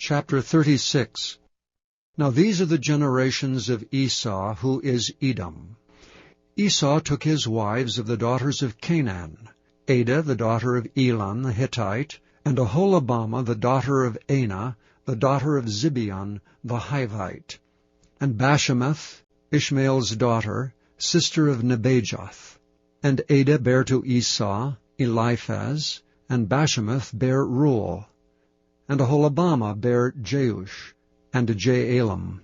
Chapter 36. Now these are the generations of Esau, who is Edom. Esau took his wives of the daughters of Canaan, Adah the daughter of Elon the Hittite, and Aholibamah the daughter of Anah, the daughter of Zibeon the Hivite, and Bashemath, Ishmael's daughter, sister of Nebajoth. And Adah bare to Esau Eliphaz, and Bashemath bare Reuel. And Aholibamah bare Jeush, and Jaalam,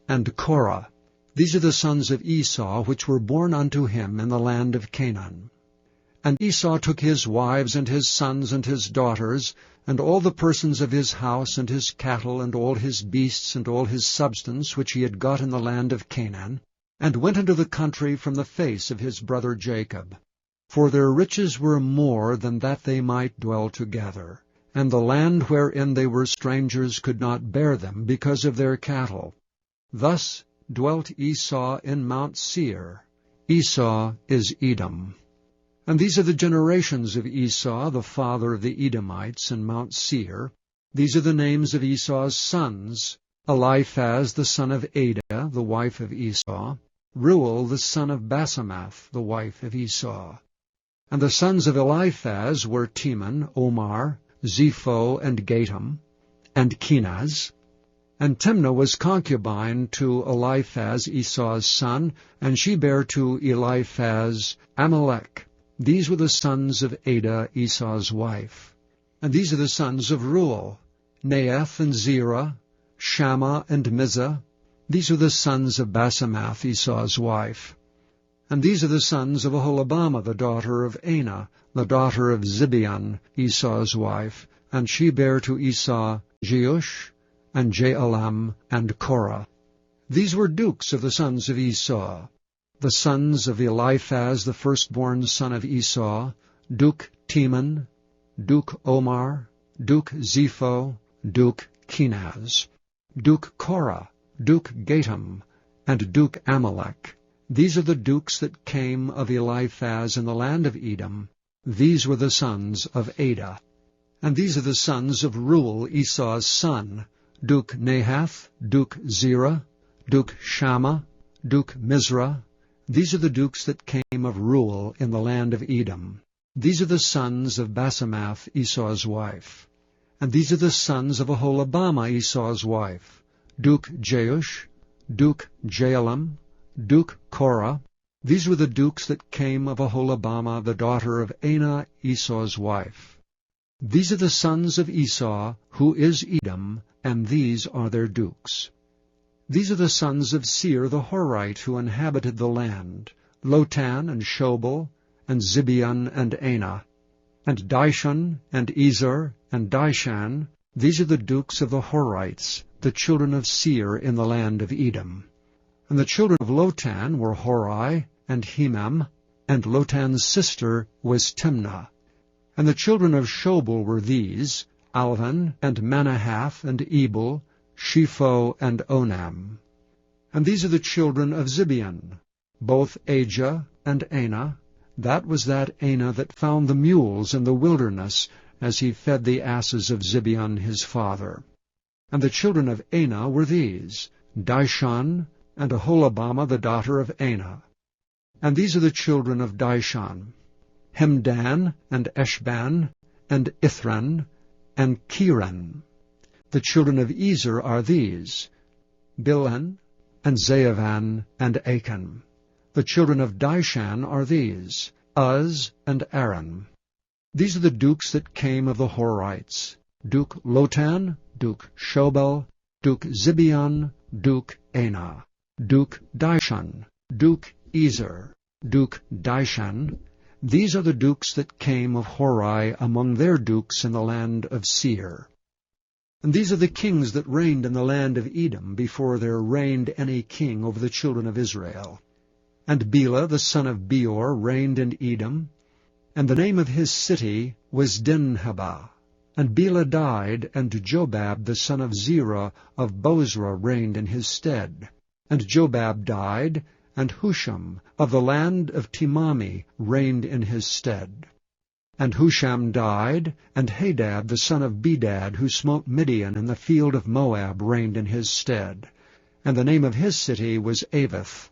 and Korah. These are the sons of Esau, which were born unto him in the land of Canaan. And Esau took his wives, and his sons, and his daughters, and all the persons of his house, and his cattle, and all his beasts, and all his substance, which he had got in the land of Canaan, and went into the country from the face of his brother Jacob. For their riches were more than that they might dwell together. And the land wherein they were strangers could not bear them, because of their cattle. Thus dwelt Esau in Mount Seir. Esau is Edom. And these are the generations of Esau, the father of the Edomites, in Mount Seir. These are the names of Esau's sons: Eliphaz the son of Adah, the wife of Esau; Reuel the son of Basemath, the wife of Esau. And the sons of Eliphaz were Teman, Omar, Zepho, and Gatam, and Kenaz. And Timnah was concubine to Eliphaz, Esau's son, and she bare to Eliphaz Amalek. These were the sons of Adah, Esau's wife. And these are the sons of Reuel: Neath and Zerah, Shammah and Mizah. These are the sons of Basemath, Esau's wife. And these are the sons of Aholibamah, the daughter of Anah, the daughter of Zibeon, Esau's wife, and she bare to Esau Jeush, and Jaalam, and Korah. These were dukes of the sons of Esau: the sons of Eliphaz, the firstborn son of Esau, Duke Teman, Duke Omar, Duke Zepho, Duke Kenaz, Duke Korah, Duke Gatam, and Duke Amalek. These are the dukes that came of Eliphaz in the land of Edom. These were the sons of Adah. And these are the sons of Reuel, Esau's son: Duke Nahath, Duke Zerah, Duke Shammah, Duke Mizrah. These are the dukes that came of Reuel in the land of Edom. These are the sons of Basemath, Esau's wife. And these are the sons of Aholibamah, Esau's wife: Duke Jeush, Duke Jaalam, Duke Korah. These were the dukes that came of Aholibamah, the daughter of Anah, Esau's wife. These are the sons of Esau, who is Edom, and these are their dukes. These are the sons of Seir the Horite, who inhabited the land: Lotan, and Shobal, and Zibeon, and Anah, and Dishon, and Ezer, and Dishan. These are the dukes of the Horites, the children of Seir in the land of Edom. And the children of Lotan were Hori, and Hemam, and Lotan's sister was Timnah. And the children of Shobal were these: Alvan, and Manahath, and Ebal, Shepho, and Onam. And these are the children of Zibeon, both Ajah and Anah. That was that Anah that found the mules in the wilderness, as he fed the asses of Zibeon his father. And the children of Anah were these: Dishon, and Aholibamah, the daughter of Anah. And these are the children of Dishon: Hemdan, and Eshban, and Ithran, and Kiran. The children of Ezer are these: Bilhan, and Zaavan, and Achan. The children of Dishan are these: Uz, and Aran. These are the dukes that came of the Horites: Duke Lotan, Duke Shobal, Duke Zibeon, Duke Anah, Duke Dishon, Duke Ezer, Duke Dishan. These are the dukes that came of Hori among their dukes in the land of Seir. And these are the kings that reigned in the land of Edom, before there reigned any king over the children of Israel. And Bela the son of Beor reigned in Edom, and the name of his city was Dinhabah. And Bela died, and Jobab the son of Zerah of Bozrah reigned in his stead. And Jobab died, and Husham of the land of Timami reigned in his stead. And Husham died, and Hadad the son of Bedad, who smote Midian in the field of Moab, reigned in his stead. And the name of his city was Avith.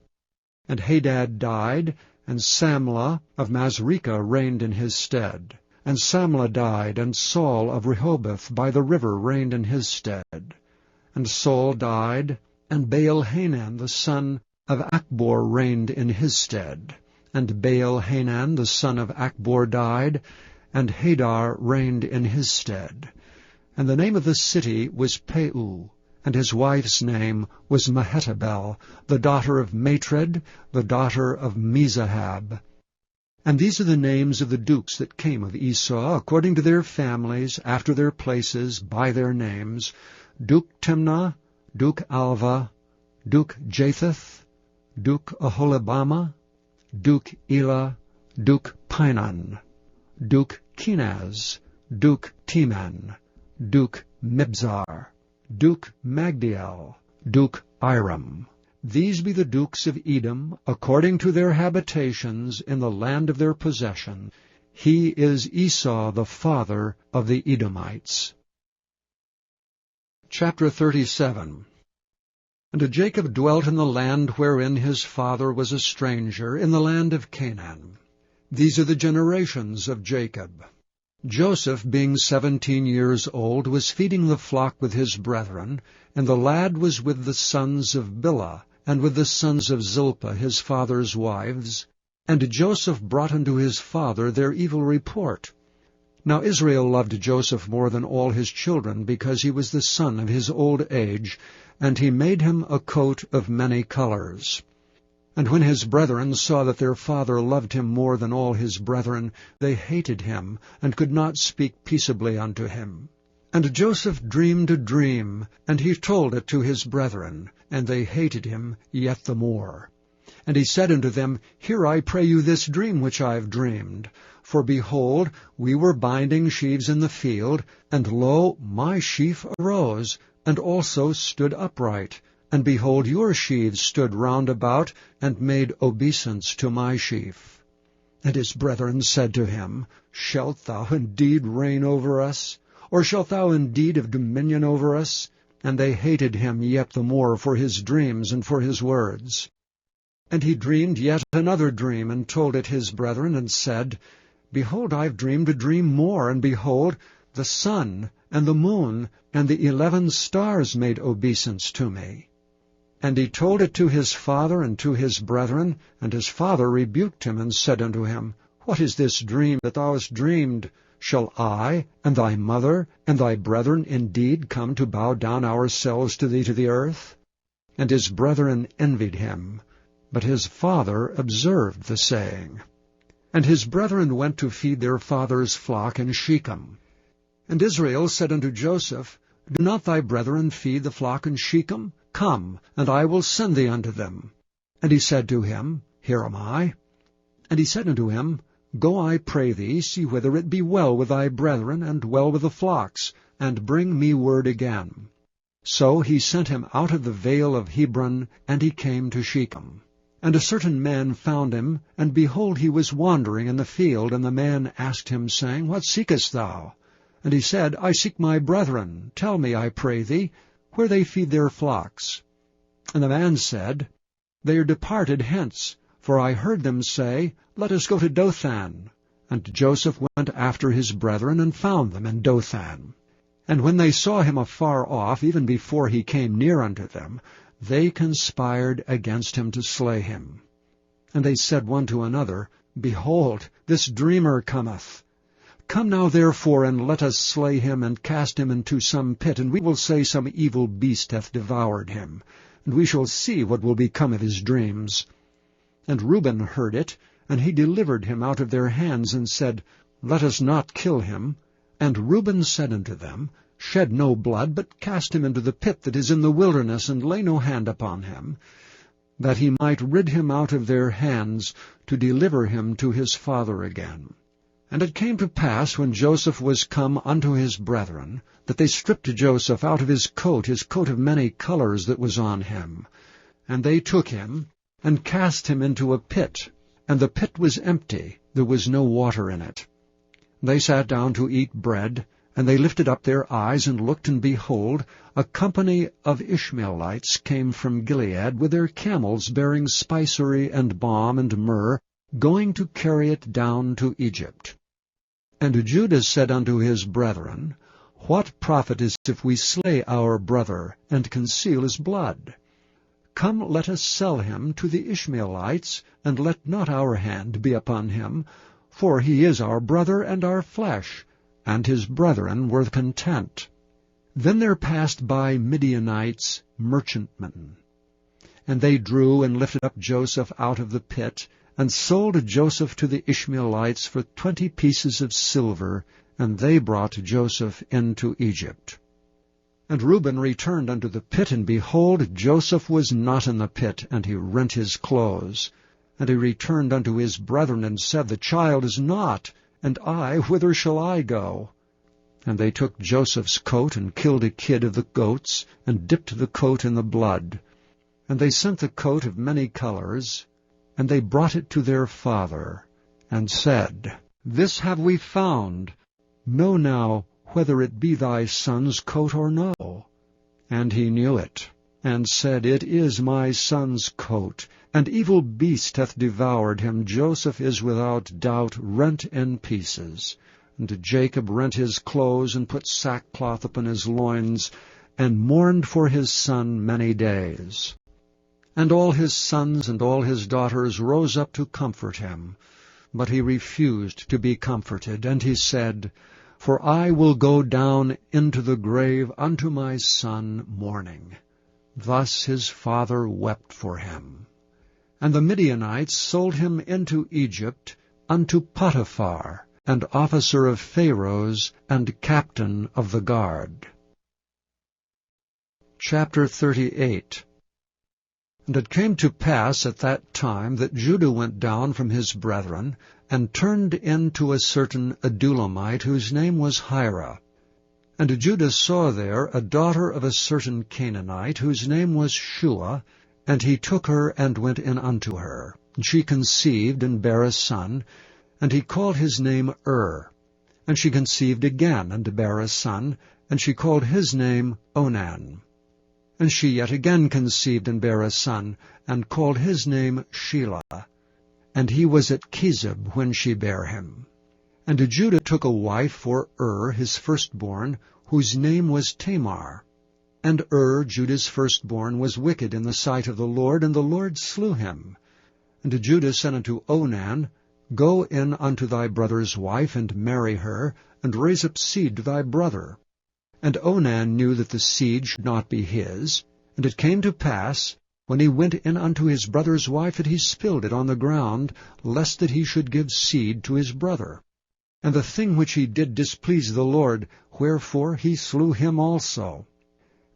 And Hadad died, and Samlah of Masrekah reigned in his stead. And Samlah died, and Saul of Rehoboth by the river reigned in his stead. And Saul died, and Baal-Hanan the son of Achbor reigned in his stead. And Baal-Hanan the son of Achbor died, and Hadar reigned in his stead. And the name of the city was Peu, and his wife's name was Mehetabel, the daughter of Matred, the daughter of Mezahab. And these are the names of the dukes that came of Esau, according to their families, after their places, by their names: Duke Timnah, Duke Alva, Duke Japheth, Duke Aholibamah, Duke Elah, Duke Pinon, Duke Kenaz, Duke Teman, Duke Mibzar, Duke Magdiel, Duke Iram. These be the dukes of Edom, according to their habitations in the land of their possession. He is Esau the father of the Edomites. Chapter 37. And Jacob dwelt in the land wherein his father was a stranger, in the land of Canaan. These are the generations of Jacob. Joseph, being 17 years old, was feeding the flock with his brethren, and the lad was with the sons of Bilhah, and with the sons of Zilpah his father's wives. And Joseph brought unto his father their evil report. Now Israel loved Joseph more than all his children, because he was the son of his old age, and he made him a coat of many colors. And when his brethren saw that their father loved him more than all his brethren, they hated him, and could not speak peaceably unto him. And Joseph dreamed a dream, and he told it to his brethren, and they hated him yet the more. And he said unto them, Hear, I pray you, this dream which I have dreamed. For behold, we were binding sheaves in the field, and lo, my sheaf arose, and also stood upright. And behold, your sheaves stood round about, and made obeisance to my sheaf. And his brethren said to him, Shalt thou indeed reign over us? Or shalt thou indeed have dominion over us? And they hated him yet the more for his dreams and for his words. And he dreamed yet another dream, and told it his brethren, and said, Behold, I have dreamed a dream more, and behold, the sun and the moon and the 11 stars made obeisance to me. And he told it to his father and to his brethren, and his father rebuked him, and said unto him, What is this dream that thou hast dreamed? Shall I, and thy mother, and thy brethren indeed come to bow down ourselves to thee to the earth? And his brethren envied him, but his father observed the saying. And his brethren went to feed their father's flock in Shechem. And Israel said unto Joseph, Do not thy brethren feed the flock in Shechem? Come, and I will send thee unto them. And he said to him, Here am I. And he said unto him, Go, I pray thee, see whether it be well with thy brethren, and well with the flocks, and bring me word again. So he sent him out of the vale of Hebron, and he came to Shechem. And a certain man found him, and behold, he was wandering in the field, and the man asked him, saying, What seekest thou? And he said, I seek my brethren. Tell me, I pray thee, where they feed their flocks. And the man said, They are departed hence, for I heard them say, Let us go to Dothan. And Joseph went after his brethren, and found them in Dothan. And when they saw him afar off, even before he came near unto them, they conspired against him to slay him. And they said one to another, Behold, this dreamer cometh. Come now therefore, and let us slay him, and cast him into some pit, and we will say some evil beast hath devoured him, and we shall see what will become of his dreams. And Reuben heard it, and he delivered him out of their hands, and said, Let us not kill him. And Reuben said unto them, Shed no blood, but cast him into the pit that is in the wilderness, and lay no hand upon him, that he might rid him out of their hands, to deliver him to his father again. And it came to pass, when Joseph was come unto his brethren, that they stripped Joseph out of his coat of many colors that was on him. And they took him, and cast him into a pit, and the pit was empty, there was no water in it. They sat down to eat bread, and they lifted up their eyes and looked, and behold, a company of Ishmaelites came from Gilead with their camels bearing spicery and balm and myrrh, going to carry it down to Egypt. And Judah said unto his brethren, What profit is if we slay our brother, and conceal his blood? Come, let us sell him to the Ishmaelites, and let not our hand be upon him, for he is our brother and our flesh. And his brethren were content. Then there passed by Midianites merchantmen. And they drew and lifted up Joseph out of the pit, and sold Joseph to the Ishmaelites for 20 pieces of silver, and they brought Joseph into Egypt. And Reuben returned unto the pit, and behold, Joseph was not in the pit, and he rent his clothes. And he returned unto his brethren, and said, The child is not, and I, whither shall I go? And they took Joseph's coat, and killed a kid of the goats, and dipped the coat in the blood. And they sent the coat of many colors, and they brought it to their father, and said, This have we found. Know now whether it be thy son's coat or no. And he knew it, and said, It is my son's coat. An evil beast hath devoured him. Joseph is without doubt rent in pieces. And Jacob rent his clothes, and put sackcloth upon his loins, and mourned for his son many days. And all his sons and all his daughters rose up to comfort him. But he refused to be comforted, and he said, For I will go down into the grave unto my son mourning. Thus his father wept for him. And the Midianites sold him into Egypt unto Potiphar, an officer of Pharaoh's, and captain of the guard. Chapter 38. And it came to pass at that time that Judah went down from his brethren, and turned into a certain Adulamite, whose name was Hira. And Judah saw there a daughter of a certain Canaanite, whose name was Shua, and he took her and went in unto her. And she conceived and bare a son, and he called his name And she conceived again and bare a son, and she called his name Onan. And she yet again conceived and bare a son, and called his name Shelah. And he was at Chezib when she bare him. And Judah took a wife for his firstborn, whose name was Tamar. And Judah's firstborn, was wicked in the sight of the Lord, and the Lord slew him. And Judah said unto Onan, Go in unto thy brother's wife, and marry her, and raise up seed to thy brother. And Onan knew that the seed should not be his. And it came to pass, when he went in unto his brother's wife, that he spilled it on the ground, lest that he should give seed to his brother. And the thing which he did displeased the Lord, wherefore he slew him also.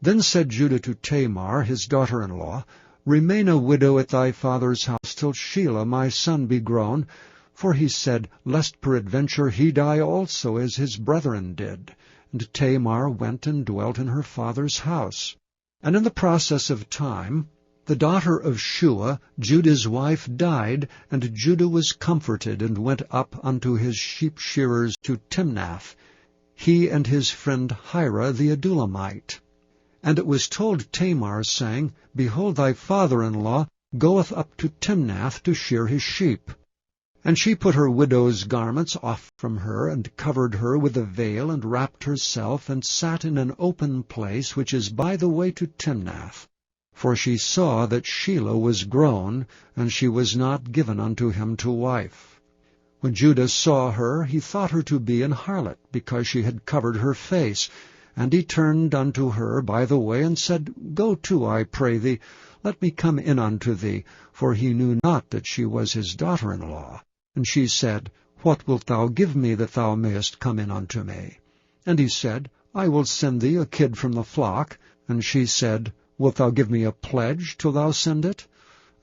Then said Judah to Tamar, his daughter-in-law, Remain a widow at thy father's house till Shelah my son be grown. For he said, Lest peradventure he die also, as his brethren did. And Tamar went and dwelt in her father's house. And in the process of time, the daughter of Shua, Judah's wife, died, and Judah was comforted, and went up unto his sheep-shearers to Timnath, he and his friend Hira the Adulamite. And it was told Tamar, saying, Behold, thy father-in-law goeth up to Timnath to shear his sheep. And she put her widow's garments off from her, and covered her with a veil, and wrapped herself, and sat in an open place, which is by the way to Timnath. For she saw that Shelah was grown, and she was not given unto him to wife. When Judah saw her, he thought her to be an harlot, because she had covered her face. And he turned unto her by the way, and said, Go to, I pray thee, let me come in unto thee. For he knew not that she was his daughter-in-law. And she said, What wilt thou give me, that thou mayest come in unto me? And he said, I will send thee a kid from the flock. And she said, Wilt thou give me a pledge till thou send it?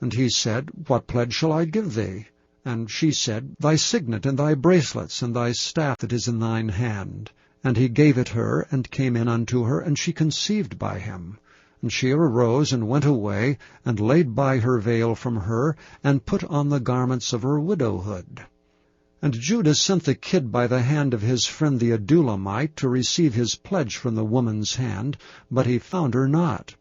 And he said, What pledge shall I give thee? And she said, Thy signet, and thy bracelets, and thy staff that is in thine hand. And he gave it her, and came in unto her, and she conceived by him. And she arose, and went away, and laid by her veil from her, and put on the garments of her widowhood. And Judah sent the kid by the hand of his friend the Adullamite to receive his pledge from the woman's hand, but he found her not.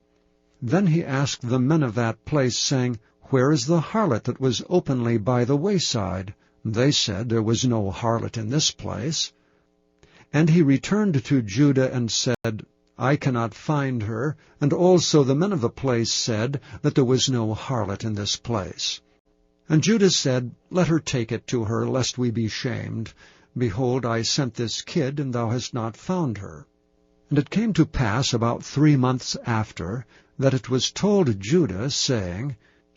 Then he asked the men of that place, saying, Where is the harlot that was openly by the wayside? They said, There was no harlot in this place. And he returned to Judah and said, I cannot find her. And also the men of the place said that there was no harlot in this place. And Judah said, Let her take it to her, lest we be shamed. Behold, I sent this kid, and thou hast not found her. And it came to pass about 3 months after, that it was told Judah, saying,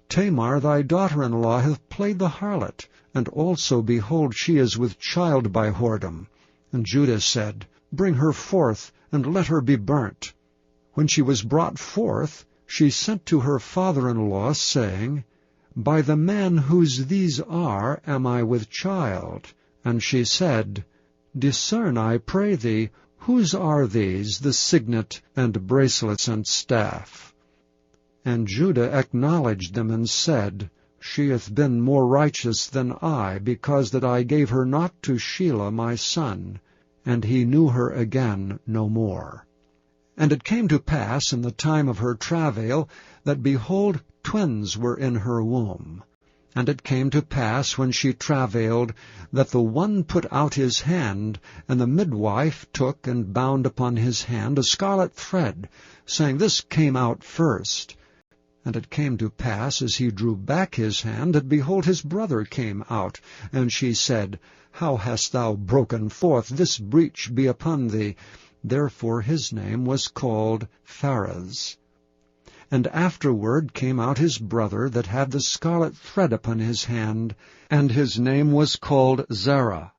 Tamar thy daughter-in-law hath played the harlot, and also, behold, she is with child by whoredom. And Judah said, Bring her forth, and let her be burnt. When she was brought forth, she sent to her father-in-law, saying, By the man whose these are am I with child. And she said, Discern, I pray thee, whose are these, the signet, and bracelets, and staff? And Judah acknowledged them, and said, She hath been more righteous than I, because that I gave her not to Shelah my son. And he knew her again no more. And it came to pass in the time of her travail, that, behold, twins were in her womb. And it came to pass, when she travailed, that the one put out his hand, and the midwife took and bound upon his hand a scarlet thread, saying, This came out first. And it came to pass, as he drew back his hand, that, behold, his brother came out. And she said, How hast thou broken forth? This breach be upon thee. Therefore his name was called Pharez. And afterward came out his brother that had the scarlet thread upon his hand, and his name was called Zerah.